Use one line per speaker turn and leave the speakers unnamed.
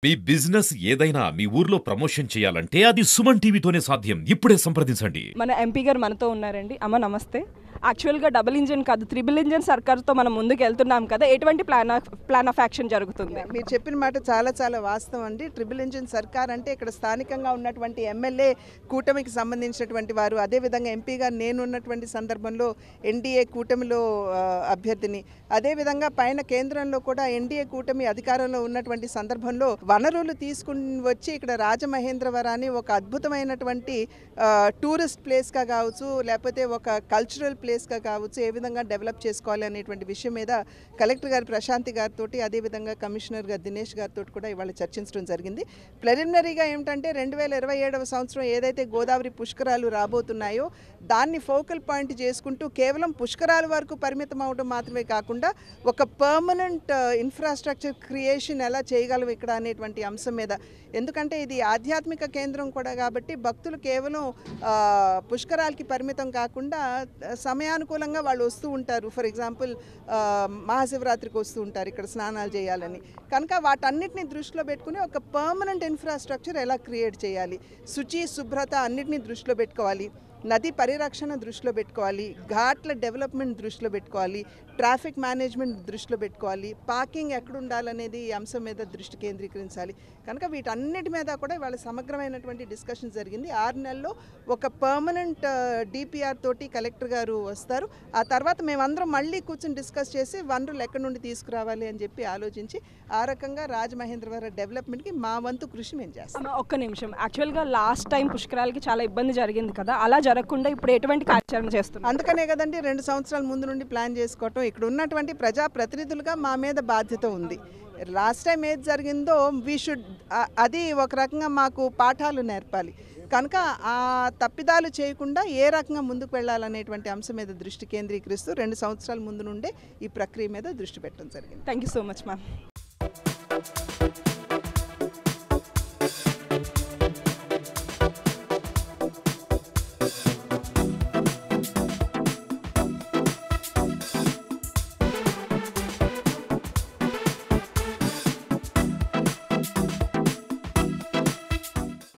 మీ business ఏదైనా మీ ఊర్లో promotion చేయాలంటే అది సుమన్ టీవీతోనే సాధ్యం. ఇప్పుడే సంప్రదించండి.
మన ఎంపీ గారు మనతో ఉన్నారండి. అమ్మ నమస్తే. యాక్చువల్‌గా డబుల్ ఇంజిన్ కాదు, త్రిబుల్ ఇంజిన్ సర్కార్‌తో మనం ముందుకు వెళ్తున్నాం కదా! ఎటువంటి ప్లాన్ ఆఫ్ యాక్షన్ జరుగుతుంది?
మీరు చెప్పిన మాట చాలా చాలా వాస్తవం అండి. ట్రిపుల్ ఇంజిన్ సర్కార్ అంటే ఇక్కడ స్థానికంగా ఉన్నటువంటి ఎమ్మెల్యే కూటమికి సంబంధించినటువంటి వారు, అదేవిధంగా ఎంపీగా నేను ఉన్నటువంటి సందర్భంలో ఎన్డీఏ కూటమిలో అభ్యర్థిని, అదేవిధంగా పైన కేంద్రంలో కూడా ఎన్డీఏ కూటమి అధికారంలో ఉన్నటువంటి సందర్భంలో వనరులు తీసుకుని వచ్చి ఇక్కడ రాజమహేంద్రవరాన్ని ఒక అద్భుతమైనటువంటి టూరిస్ట్ ప్లేస్గా కావచ్చు, లేకపోతే ఒక కల్చరల్ ప్లేస్గా కావచ్చు, ఏ విధంగా డెవలప్ చేసుకోవాలి అనేటువంటి విషయం మీద కలెక్టర్ గారు ప్రశాంతి గారితో, అదేవిధంగా కమిషనర్ గారు దినేష్ గారితో కూడా ఇవాళ చర్చించడం జరిగింది. ప్రిలిమినరీగా ఏమిటంటే 2027వ సంవత్సరం ఏదైతే గోదావరి పుష్కరాలు రాబోతున్నాయో దాన్ని ఫోకల్ పాయింట్ చేసుకుంటూ కేవలం పుష్కరాల వరకు పరిమితం అవడం మాత్రమే కాకుండా ఒక పర్మనెంట్ ఇన్ఫ్రాస్ట్రక్చర్ క్రియేషన్ ఎలా చేయగలం ఇక్కడ అనేటువంటి అంశం మీద, ఎందుకంటే ఇది ఆధ్యాత్మిక కేంద్రం కూడా కాబట్టి భక్తులు కేవలం పుష్కరాలకి పరిమితం కాకుండా సమయానుకూలంగా వాళ్ళు వస్తూ ఉంటారు. ఫర్ ఎగ్జాంపుల్ మహాశివరాత్రికి వస్తూ ఉంటారు ఇక్కడ స్నానాలు చేయాలని. కనుక వాటన్నిటిని దృష్టిలో పెట్టుకుని ఒక పర్మనెంట్ ఇన్ఫ్రాస్ట్రక్చర్ ఎలా క్రియేట్ చేయాలి, శుచి శుభ్రత అన్నిటిని దృష్టిలో పెట్టుకోవాలి, నది పరిరక్షణ దృష్టిలో పెట్టుకోవాలి, ఘాట్ల డెవలప్మెంట్ దృష్టిలో పెట్టుకోవాలి, ట్రాఫిక్ మేనేజ్మెంట్ దృష్టిలో పెట్టుకోవాలి, పార్కింగ్ ఎక్కడ ఉండాలనేది ఈ అంశం మీద దృష్టి కేంద్రీకరించాలి. కనుక వీటన్నిటి మీద కూడా ఇవాళ సమగ్రమైనటువంటి డిస్కషన్ జరిగింది. 6 నెలల్లో ఒక పర్మనెంట్ డిపిఆర్ తోటి కలెక్టర్ గారు వస్తారు. ఆ తర్వాత మేమందరం మళ్ళీ కూర్చొని డిస్కస్ చేసి వనరులు ఎక్కడి నుండి తీసుకురావాలి అని చెప్పి ఆలోచించి ఆ రకంగా రాజమహేంద్రవరం డెవలప్మెంట్కి మా వంతు కృషి మేము చేస్తాం.
ఒక్క నిమిషం. యాక్చువల్‌గా లాస్ట్ టైం పుష్కరాలకి చాలా ఇబ్బంది జరిగింది కదా! అలా జరగకుండా ఇప్పుడు ఎటువంటి కార్యాచరణ చేస్తున్నారు?
అందుకనే కదండి 2 సంవత్సరాల ముందు నుండి ప్లాన్ చేసుకోవటం. ఇక్కడ ఉన్నటువంటి ప్రజాప్రతినిధులుగా మా మీద బాధ్యత ఉంది. లాస్ట్ టైం ఏది జరిగిందో అది ఒక రకంగా మాకు పాఠాలు నేర్పాలి. కనుక ఆ తప్పిదాలు చేయకుండా ఏ రకంగా ముందుకు వెళ్ళాలనేటువంటి అంశం మీద దృష్టి కేంద్రీకరిస్తూ 2 సంవత్సరాల ముందు నుండే ఈ ప్రక్రియ మీద దృష్టి పెట్టడం జరిగింది.
Thank you so much ma'am.